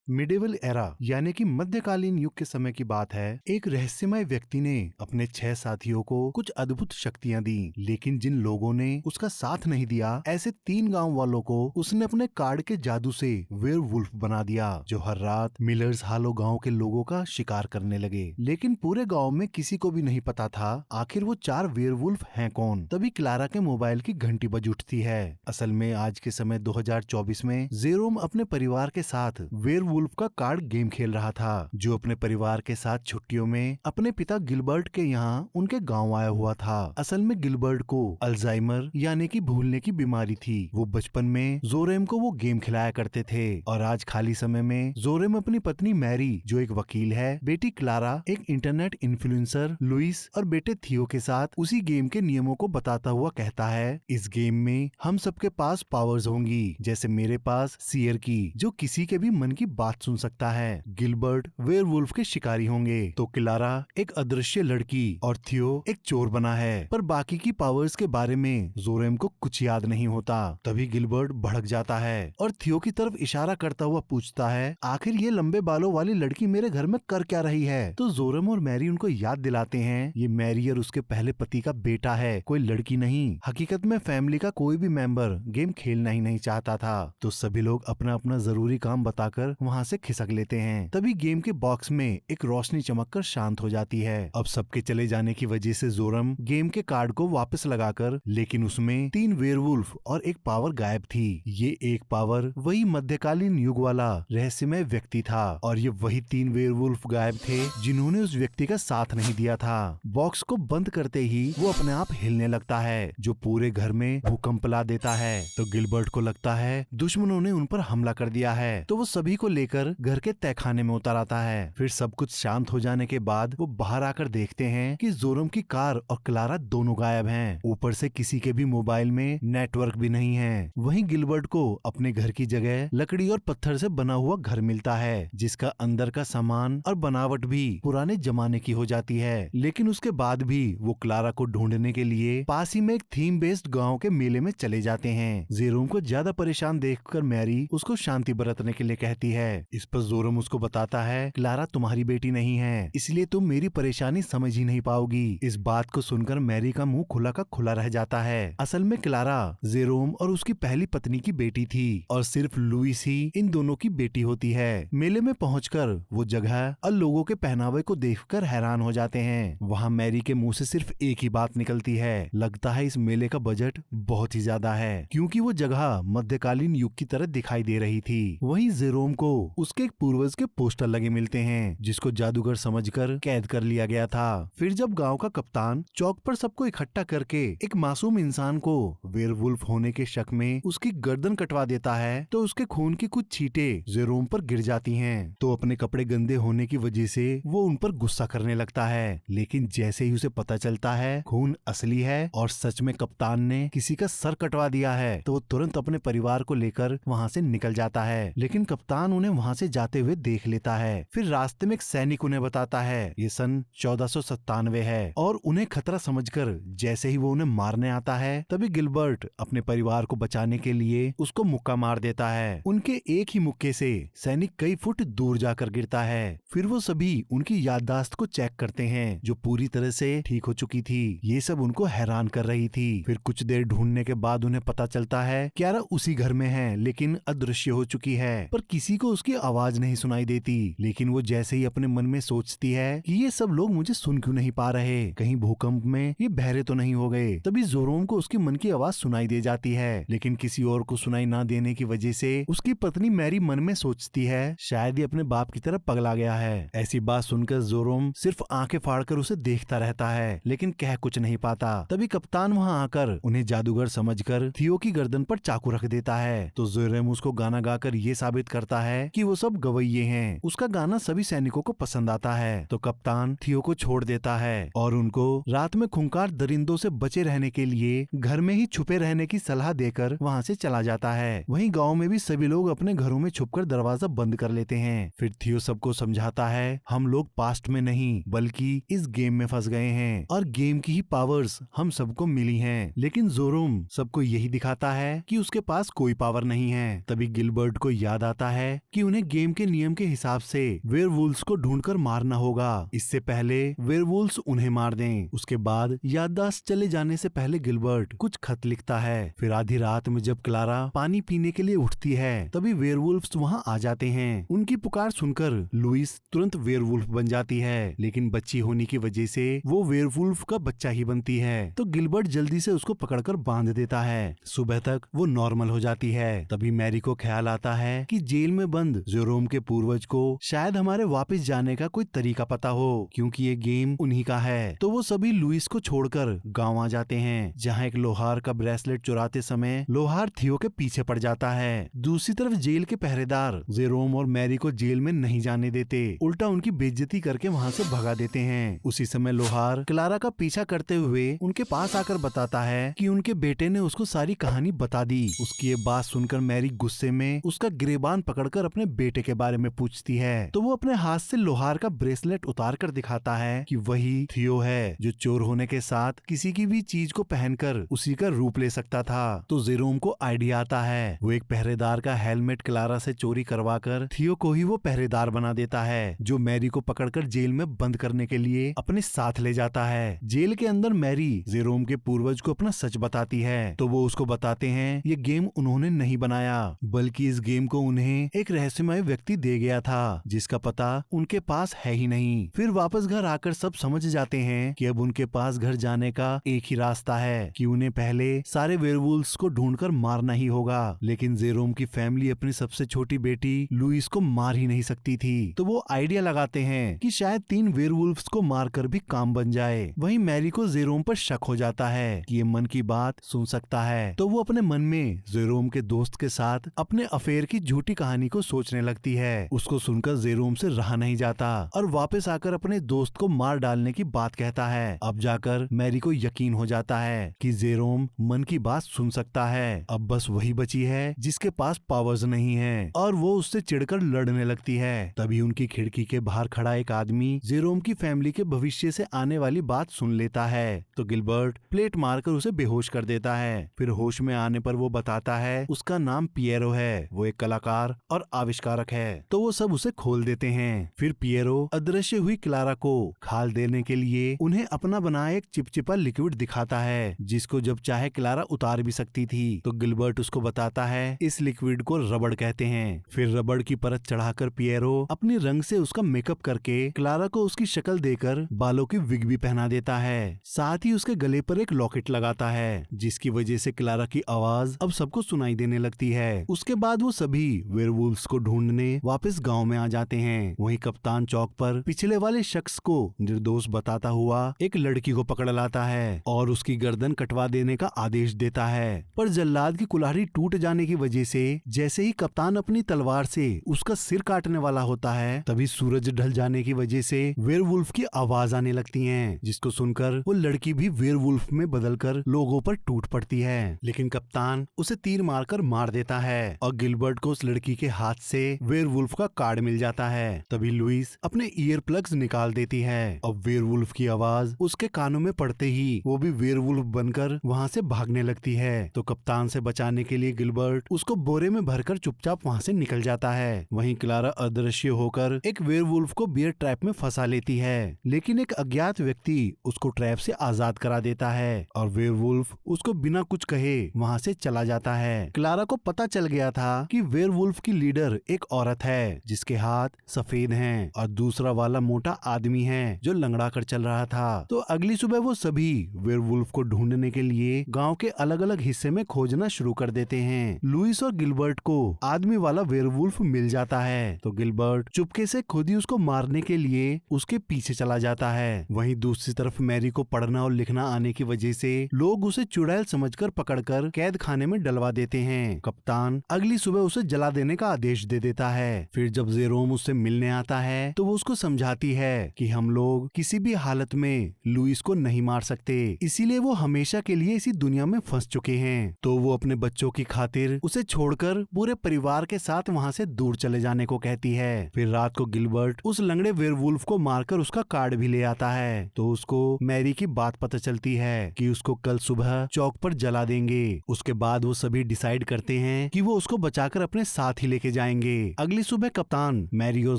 Medieval era यानी कि मध्यकालीन युग के समय की बात है। एक रहस्यमय व्यक्ति ने अपने 6 साथियों को कुछ अद्भुत शक्तियां दी, लेकिन जिन लोगों ने उसका साथ नहीं दिया, ऐसे 3 गांव वालों को उसने अपने कार्ड के जादू से वेयरवुल्फ बना दिया, जो हर रात मिलर्स हालो गांव के लोगों का शिकार करने लगे। लेकिन पूरे गांव में किसी को भी नहीं पता था आखिर वो 4 वेयरवुल्फ हैं कौन। तभी क्लारा के मोबाइल की घंटी बज उठती है। असल में आज के समय 2024 में जेरोम अपने परिवार के साथ वेयरवुल्फ का कार्ड गेम खेल रहा था, जो अपने परिवार के साथ छुट्टियों में अपने पिता गिलबर्ट के यहाँ उनके गांव आया हुआ था। असल में गिलबर्ट को अल्जाइमर यानी कि भूलने की बीमारी थी। वो बचपन में जोरेम को वो गेम खिलाया करते थे और आज खाली समय में जोरेम अपनी पत्नी मैरी, जो एक वकील है, बेटी क्लारा, एक इंटरनेट इन्फ्लुएंसर लुइस और बेटे थियो के साथ उसी गेम के नियमों को बताता हुआ कहता है, इस गेम में हम सबके पास पावर्स होंगी, जैसे मेरे पास सियर की, जो किसी के भी मन की बात सुन सकता है। गिलबर्ट वेयरवुल्फ के शिकारी होंगे, तो क्लारा एक अदृश्य लड़की और थियो एक चोर बना है। पर बाकी की पावर्स के बारे में जोरेम को कुछ याद नहीं होता। तभी गिलबर्ट भड़क जाता है और थियो की तरफ इशारा करता हुआ पूछता है, आखिर ये लंबे बालों वाली लड़की मेरे घर में कर क्या रही है। तो जोरेम और मैरी उनको याद दिलाते हैं, ये मैरी और उसके पहले पति का बेटा है, कोई लड़की नहीं। हकीकत में फैमिली का कोई भी मेंबर गेम खेलना ही नहीं चाहता था। तो सभी लोग अपना अपना जरूरी काम बताकर वहाँ से खिसक लेते हैं। तभी गेम के बॉक्स में एक रोशनी चमककर शांत हो जाती है। अब सबके चले जाने की वजह से जोरम गेम के कार्ड को वापस लगाकर, लेकिन उसमें 3 वेयरवुल्फ और एक पावर गायब थी। ये एक पावर वही मध्यकालीन युग वाला रहस्यमय व्यक्ति था और ये वही 3 वेयरवुल्फ गायब थे जिन्होंने उस व्यक्ति का साथ नहीं दिया था। बॉक्स को बंद करते ही वो अपने आप हिलने लगता है, जो पूरे घर में भूकंप ला देता है। तो गिलबर्ट को लगता है दुश्मनों ने उन पर हमला कर दिया है, तो वो सभी को लेकर घर के तहखाने में उतर आता है। फिर सब कुछ शांत हो जाने के बाद वो बाहर आकर देखते हैं कि जोरम की कार और क्लारा दोनों गायब हैं। ऊपर से किसी के भी मोबाइल में नेटवर्क भी नहीं है। वहीं गिलबर्ट को अपने घर की जगह लकड़ी और पत्थर से बना हुआ घर मिलता है, जिसका अंदर का सामान और बनावट भी पुराने जमाने की हो जाती है। लेकिन उसके बाद भी वो क्लारा को ढूंढने के लिए पास ही में एक थीम बेस्ड गाँव के मेले में चले जाते हैं। जेरोम को ज्यादा परेशान देखकर मैरी उसको शांति बरतने के लिए कहती है। इस पर जोरम उसको बताता है, क्लारा तुम्हारी बेटी नहीं है, इसलिए तुम मेरी परेशानी समझ ही नहीं पाओगी। इस बात को सुनकर मैरी का मुंह खुला का खुला रह जाता है। असल में क्लारा जेरोम और उसकी पहली पत्नी की बेटी थी और सिर्फ लुइस ही इन दोनों की बेटी होती है। मेले में पहुंचकर वो जगह और लोगों के पहनावे को देखकर हैरान हो जाते हैं। वहाँ मैरी के मुंह से सिर्फ एक ही बात निकलती है, लगता है इस मेले का बजट बहुत ही ज्यादा है, क्योंकि वो जगह मध्यकालीन युग की तरह दिखाई दे रही थी। वहीं जेरोम को उसके एक पूर्वज के पोस्टर लगे मिलते हैं, जिसको जादूगर समझकर कैद कर लिया गया था। फिर जब गांव का कप्तान चौक पर सबको इकट्ठा करके एक मासूम इंसान को वेयरवुल्फ होने के शक में उसकी गर्दन कटवा देता है, तो उसके खून की कुछ छींटे जेरोम पर गिर जाती हैं। तो अपने कपड़े गंदे होने की वजह से वो उन पर गुस्सा करने लगता है। लेकिन जैसे ही उसे पता चलता है खून असली है और सच में कप्तान ने किसी का सर कटवा दिया है, तो वो तुरंत अपने परिवार को लेकर वहाँ से निकल जाता है। लेकिन कप्तान उन्हें वहाँ से जाते हुए देख लेता है। फिर रास्ते में एक सैनिक उन्हें बताता है ये सन 1497 है और उन्हें खतरा समझकर जैसे ही वो उन्हें मारने आता है, तभी गिलबर्ट अपने परिवार को बचाने के लिए उसको मुक्का मार देता है। उनके एक ही मुक्के से सैनिक कई फुट दूर जाकर गिरता है। फिर वो सभी उनकी याददाश्त को चेक करते हैं, जो पूरी तरह से ठीक हो चुकी थी। ये सब उनको हैरान कर रही थी। फिर कुछ देर ढूंढने के बाद उन्हें पता चलता है क्यारा उसी घर में है, लेकिन अदृश्य हो चुकी है, पर किसी को उसकी आवाज नहीं सुनाई देती। लेकिन वो जैसे ही अपने मन में सोचती है कि ये सब लोग मुझे सुन क्यों नहीं पा रहे, कहीं भूकंप में ये बहरे तो नहीं हो गए, तभी जोरोम को उसकी मन की आवाज सुनाई दे जाती है। लेकिन किसी और को सुनाई ना देने की वजह से उसकी पत्नी मैरी मन में सोचती है शायद ये अपने बाप की तरफ पगला गया है। ऐसी बात सुनकर जोरोम सिर्फ आंखें फाड़कर उसे देखता रहता है, लेकिन कह कुछ नहीं पाता। तभी कप्तान वहाँ आकर उन्हें जादूगर समझकर थियो की गर्दन पर चाकू रख देता है। तो जोरेम उसको गाना गाकर ये साबित करता है कि वो सब गवैये हैं। उसका गाना सभी सैनिकों को पसंद आता है। तो कप्तान थियो को छोड़ देता है और उनको रात में खूंखार दरिंदों से बचे रहने के लिए घर में ही छुपे रहने की सलाह देकर वहाँ से चला जाता है। वहीं गांव में भी सभी लोग अपने घरों में छुपकर दरवाजा बंद कर लेते हैं। फिर थियो सबको समझाता है हम लोग पास्ट में नहीं बल्कि इस गेम में फंस गए हैं और गेम की ही पावर्स हम सबको मिली हैं। लेकिन जोरोम सबको यही दिखाता है कि उसके पास कोई पावर नहीं है। तभी गिलबर्ट को याद आता है कि उन्हें गेम के नियम के हिसाब से वेयरवुल्व्स को ढूंढकर मारना होगा, इससे पहले वेयरवुल्व्स उन्हें मार दें। उसके बाद याददाश्त चले जाने से पहले गिलबर्ट कुछ खत लिखता है। फिर आधी रात में जब क्लारा पानी पीने के लिए उठती है तभी वेयरवुल्व्स वहां आ जाते हैं। उनकी पुकार सुनकर लुइस तुरंत वेयरवुल्फ बन जाती है, लेकिन बच्ची होने की वजह से वो वेयरवुल्फ का बच्चा ही बनती है। तो गिलबर्ट जल्दी से उसको पकड़कर बांध देता है। सुबह तक वो नॉर्मल हो जाती है। तभी मैरी को ख्याल आता है कि जेल में बंद जेरोम के पूर्वज को शायद हमारे वापस जाने का कोई तरीका पता हो, क्योंकि ये गेम उन्हीं का है। तो वो सभी लुइस को छोड़कर गाँव आ जाते हैं, जहाँ एक लोहार का ब्रेसलेट चुराते समय लोहार थियो के पीछे पड़ जाता है। दूसरी तरफ जेल के पहरेदार जेरोम और मैरी को जेल में नहीं जाने देते, उल्टा उनकी बेइज्जती करके वहाँ से भगा देते हैं। उसी समय लोहार क्लारा का पीछा करते हुए उनके पास आकर बताता है कि उनके बेटे ने उसको सारी कहानी बता दी। उसकी ये बात सुनकर मैरी गुस्से में उसका गिरेबान पकड़कर अपने बेटे के बारे में पूछती है। तो वो अपने हाथ से लोहार का ब्रेसलेट उतार कर दिखाता है कि वही थियो है जो चोर होने के साथ किसी की भी चीज को पहनकर उसी का रूप ले सकता था। तो जेरोम को आइडिया आता है। वो एक पहरेदार का हेलमेट क्लारा से चोरी करवा कर थियो को ही वो पहरेदार बना देता है, जो मैरी को पकड़कर जेल में बंद करने के लिए अपने साथ ले जाता है। जेल के अंदर मैरी जेरोम के पूर्वज को अपना सच बताती है। तो वो उसको बताते हैं ये गेम उन्होंने नहीं बनाया, बल्कि इस गेम को उन्हें एक रहस्यमय व्यक्ति दे गया था, जिसका पता उनके पास है ही नहीं। फिर वापस घर आकर सब समझ जाते हैं कि अब उनके पास घर जाने का एक ही रास्ता है, कि उन्हें पहले सारे वेयरवुल्व्स को ढूंढकर मारना ही होगा। लेकिन जेरोम की फैमिली अपनी सबसे छोटी बेटी लुइस को मार ही नहीं सकती थी। तो वो आइडिया लगाते हैं कि शायद 3 वेयरवुल्व्स को मारकर भी काम बन जाए। वहीं मैरी को जेरोम पर शक हो जाता है कि ये मन की बात सुन सकता है। तो वो अपने मन में जेरोम के दोस्त के साथ अपने अफेयर की झूठी कहानी को सोचने लगती है। उसको सुनकर जेरोम से रहा नहीं जाता और वापस आकर अपने दोस्त को मार डालने की बात कहता है। अब जाकर मैरी को यकीन हो जाता है कि जेरोम मन की बात सुन सकता है। अब बस वही बची है जिसके पास पावर्स नहीं है, और वो उससे चिढ़कर लड़ने लगती है। तभी उनकी खिड़की के बाहर खड़ा एक आदमी जेरोम की फैमिली के भविष्य से आने वाली बात सुन लेता है। तो गिलबर्ट प्लेट मारकर उसे बेहोश कर देता है। फिर होश में आने पर वो बताता है उसका नाम पिएरो है, वो एक कलाकार और आविष्कारक है। तो वो सब उसे खोल देते हैं। फिर पिएरो अदृश्य हुई क्लारा को खाल देने के लिए उन्हें अपना बनाया एक चिपचिपा लिक्विड दिखाता है, जिसको जब चाहे क्लारा उतार भी सकती थी। तो गिलबर्ट उसको बताता है इस लिक्विड को रबड़ कहते हैं। फिर रबड़ की परत चढ़ाकर पिएरो अपनी रंग से उसका मेकअप करके क्लारा को उसकी शक्ल देकर बालों की विग भी पहना देता है। साथ ही उसके गले पर एक लॉकेट लगाता है, जिसकी वजह से क्लारा की आवाज अब सबको सुनाई देने लगती है। उसके बाद वो सभी वेयरवुल्व्स को ढूंढने वापस गांव में आ जाते हैं। वहीं कप्तान चौक पर पिछले वाले शख्स को निर्दोष बताता हुआ एक लड़की को पकड़ लाता है और उसकी गर्दन कटवा देने का आदेश देता है। पर जल्लाद की कुल्हाड़ी टूट जाने की वजह से जैसे ही कप्तान अपनी तलवार से उसका सिर काटने वाला होता है, तभी सूरज ढल जाने की वजह से वेयरवुल्फ की आवाज आने लगती है, जिसको सुनकर वो लड़की भी वेयरवुल्फ में बदलकर लोगों पर टूट पड़ती है। लेकिन कप्तान उसे तीर मारकर मार देता है और गिलबर्ट को उस लड़की के हाथ से वेयरवुल्फ का कार्ड मिल जाता है। तभी लुइस अपने ईयर प्लग्स निकाल देती है। अब वेयरवुल्फ की आवाज उसके कानों में पड़ते ही वो भी वेयरवुल्फ बनकर वहाँ से भागने लगती है। तो कप्तान से बचाने के लिए गिलबर्ट उसको बोरे में भरकर चुपचाप वहाँ से निकल जाता है। वहीं क्लारा अदृश्य होकर एक वेयरवुल्फ को बियर ट्रैप में फंसा लेती है, लेकिन एक अज्ञात व्यक्ति उसको ट्रैप से आजाद करा देता है और वेयरवुल्फ उसको बिना कुछ कहे वहाँ से चला जाता है। क्लारा को पता चल गया था कि वेयरवुल्फ की लीडर एक औरत है जिसके हाथ सफेद हैं और दूसरा वाला मोटा आदमी है जो लंगड़ा कर चल रहा था। तो अगली सुबह वो सभी वेयरवुल्फ को ढूंढने के लिए गांव के अलग अलग हिस्से में खोजना शुरू कर देते हैं। लुइस और गिलबर्ट को आदमी वाला वेयरवुल्फ मिल जाता है। तो गिलबर्ट चुपके से खुद ही उसको मारने के लिए उसके पीछे चला जाता है। वहीं दूसरी तरफ मैरी को पढ़ना और लिखना आने की वजह से लोग उसे चुड़ैल समझकर पकड़कर कैद खाने में डलवा देते हैं। कप्तान अगली सुबह उसे जला देने का आदेश दे देता है। फिर जब जेरोम उससे मिलने आता है तो वो उसको समझाती है कि हम लोग किसी भी हालत में लुइस को नहीं मार सकते, इसीलिए वो हमेशा के लिए इसी दुनिया में फंस चुके हैं। तो वो अपने बच्चों की खातिर उसे छोड़कर पूरे परिवार के साथ वहाँ से दूर चले जाने को कहती है। फिर रात को गिलबर्ट उस लंगड़े वेयरवुल्फ को मारकर उसका कार्ड भी ले आता है। तो उसको मैरी की बात पता चलती है कि उसको कल सुबह चौक पर जला देंगे। उसके बाद वो सभी डिसाइड करते हैं कि वो उसको बचाकर अपने साथ ही लेके जाएंगे। जाएंगे। अगली सुबह कप्तान मैरी और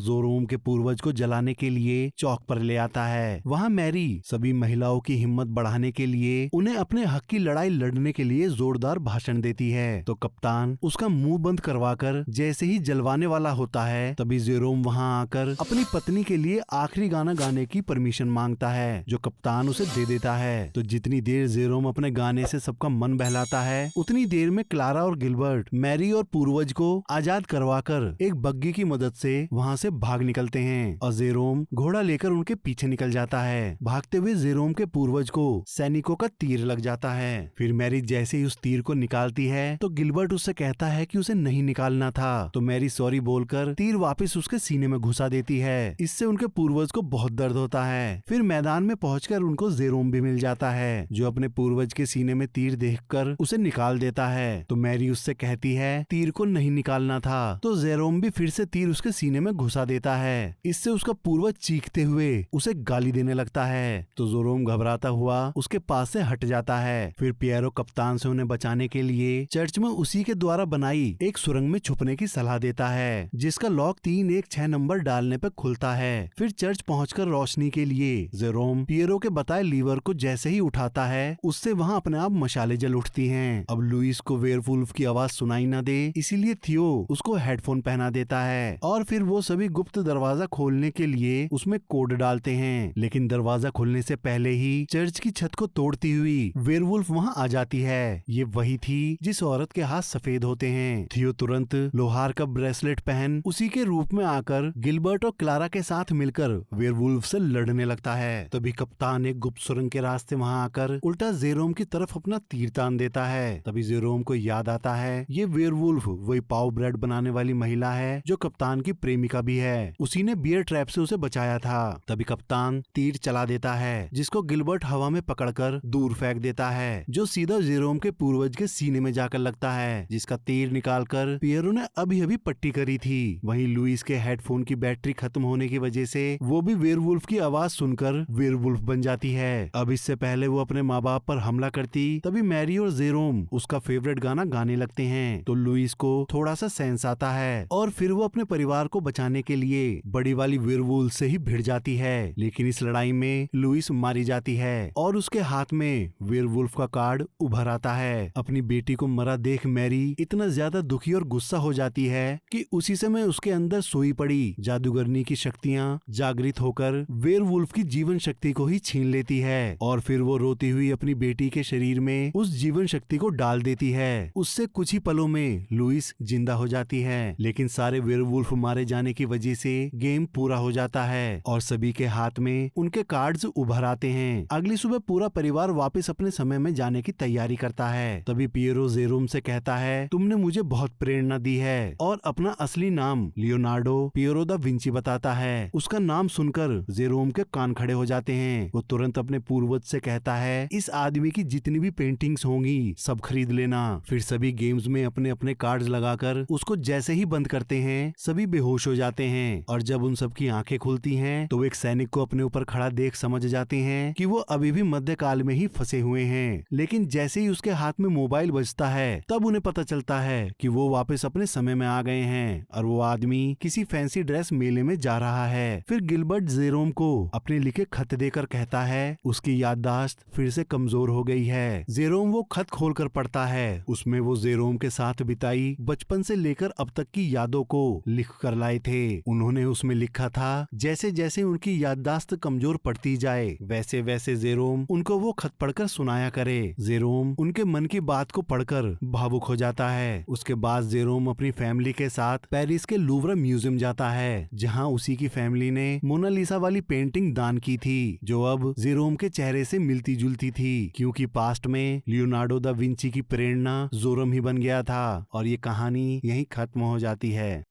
जोरोम के पूर्वज को जलाने के लिए चौक पर ले आता है। वहाँ मैरी सभी महिलाओं की हिम्मत बढ़ाने के लिए उन्हें अपने हक की लड़ाई लड़ने के लिए जोरदार भाषण देती है। तो कप्तान उसका मुंह बंद करवाकर जैसे ही जलवाने वाला होता है, तभी जोरोम वहाँ आकर अपनी पत्नी के लिए आखिरी गाना गाने की परमिशन मांगता है, जो कप्तान उसे दे देता है। तो जितनी देर जेरोम अपने गाने से सबका मन बहलाता है, उतनी देर में क्लारा और गिलबर्ट मैरी और पूर्वज को आजाद करवाकर एक बग्गी की मदद से वहाँ से भाग निकलते हैं और जेरोम घोड़ा लेकर उनके पीछे निकल जाता है। भागते हुए जेरोम के पूर्वज को सैनिकों का तीर लग जाता है। फिर मैरी जैसे ही उस तीर को निकालती है तो गिलबर्ट उससे कहता है कि उसे नहीं निकालना था। तो मैरी सॉरी बोलकर तीर वापस उसके सीने में घुसा देती है। इससे उनके पूर्वज को बहुत दर्द होता है। फिर मैदान में पहुंचकर उनको जेरोम भी मिल जाता है, जो अपने पूर्वज के सीने में तीर देखकर उसे निकाल देता है। तो मैरी उससे कहती है तीर को नहीं निकालना था। तो जेरोम भी फिर से तीर उसके सीने में घुसा देता है। इससे उसका पूर्वज चीखते हुए उसे गाली देने लगता है। तो जेरोम घबराता हुआ उसके पास से हट जाता है। फिर पियरो कप्तान से उन्हें बचाने के लिए चर्च में उसी के द्वारा बनाई एक सुरंग में छुपने की सलाह देता है, जिसका लॉक 316 नंबर डालने पर खुलता है। फिर चर्च पहुंचकर रोशनी के लिए जेरोम पियरो के बताए लीवर को जैसे ही उठाता है, उससे वहाँ अपने आप मशाले जल उठती हैं। अब लुइस को वेयरवुल्फ की आवाज सुनाई न दे, इसीलिए थियो उसको हेडफोन पहना देता है और फिर वो सभी गुप्त दरवाजा खोलने के लिए उसमें कोड डालते हैं। लेकिन दरवाजा खुलने से पहले ही चर्च की छत को तोड़ती हुई वेयरवुल्फ वहाँ आ जाती है। ये वही थी जिस औरत के हाथ सफेद होते हैं। थियो तुरंत लोहार का ब्रेसलेट पहन उसी के रूप में आकर गिलबर्ट और क्लारा के साथ मिलकर वेयरवुल्फ से लड़ने लगता है। तभी कप्तान एक गुप्त सुरंग के रास्ते वहाँ आकर उल्टा जेरोम की तरफ अपना तीर तान देता है। तभी जेरोम को याद आता है ये वेयरवुल्फ वही पाव ब्रेड बनाने वाली महिला है जो कप्तान की प्रेमिका भी है। उसी ने बियर ट्रैप से उसे बचाया था। तभी कप्तान तीर चला देता है, जिसको गिलबर्ट हवा में पकड़कर दूर फेंक देता है, जो सीधा जेरोम के पूर्वज के सीने में जाकर लगता है, जिसका तीर निकालकर पियरो ने अभी अभी पट्टी करी थी। वहीं लुइस के हेडफोन की बैटरी खत्म होने की वजह से वो भी वेयरवुल्फ की आवाज सुनकर वेयरवुल्फ बन जाती है। अब इससे पहले वो अपने माँ बाप पर हमला करती, तभी मैरी और जेरोम उसका फेवरेट गाना गाने लगते हैं। तो लुइस को थोड़ा सा सेंस आता है और फिर वो अपने परिवार को बचाने के लिए बड़ी वाली वेयरवुल्फ से ही भिड़ जाती है। लेकिन इस लड़ाई में लुइस मारी जाती है और उसके हाथ में वेयरवुल्फ का कार्ड उभर आता है। अपनी बेटी को मरा देख मैरी इतना ज्यादा दुखी और गुस्सा हो जाती है कि उसी समय उसके अंदर सोई पड़ी जादूगरनी की शक्तियाँ जागृत होकर वेयरवुल्फ की जीवन शक्ति को ही छीन लेती है और फिर वो रोती हुई अपनी बेटी के शरीर में उस जीवन शक्ति को डाल देती है। उससे कुछ ही पलों में लुइस जिंदा हो जाती है। लेकिन सारे वेयरवुल्फ मारे जाने की वजह से गेम पूरा हो जाता है और सभी के हाथ में उनके कार्ड्स उभर आते हैं। अगली सुबह पूरा परिवार वापस अपने समय में जाने की तैयारी करता है। तभी पियरो जेरोम से कहता है तुमने मुझे बहुत प्रेरणा दी है और अपना असली नाम लियोनार्डो पियरो दा विंची बताता है। उसका नाम सुनकर जेरोम के कान खड़े हो जाते हैं। वो तुरंत अपने पूर्वज से कहता है इस आदमी की जितनी भी पेंटिंग्स होंगी सब खरीद लेना। फिर सभी गेम्स में अपने अपने कार्ड्स लगाकर उसको जैसे ही बंद करते हैं सभी बेहोश हो जाते हैं और जब उन सब की आंखें खुलती हैं तो एक सैनिक को अपने ऊपर खड़ा देख समझ जाते हैं कि वो अभी भी मध्यकाल में ही फंसे हुए हैं। लेकिन जैसे ही उसके हाथ में मोबाइल बजता है तब उन्हें पता चलता है कि वो वापस अपने समय में आ गए हैं और वो आदमी किसी फैंसी ड्रेस मेले में जा रहा है। फिर गिलबर्ट जेरोम को अपने लिखे खत देकर कहता है उसकी याददाश्त फिर से कमजोर हो गई है। जेरोम वो खत खोलकर पढ़ता है। उसमें वो जेरोम के साथ बिताई बचपन से लेकर अब तक की यादों को लिख कर लाए थे। उन्होंने उसमें लिखा था जैसे जैसे उनकी याददाश्त कमजोर पड़ती जाए वैसे वैसे जेरोम उनको वो खत पढ़कर सुनाया करे। जेरोम उनके मन की बात को पढ़कर भावुक हो जाता है। उसके बाद जेरोम अपनी फैमिली के साथ पेरिस के लूव्र म्यूजियम जाता है, जहाँ उसी की फैमिली ने मोनालिसा वाली पेंटिंग दान की थी, जो अब जेरोम के चेहरे से मिलती जुलती थी, क्योंकि पास्ट में लियोनार्डो दा विंची की प्रेरणा जोरम ही बन गया था। और ये कहानी यहीं खत्म हो जाती है।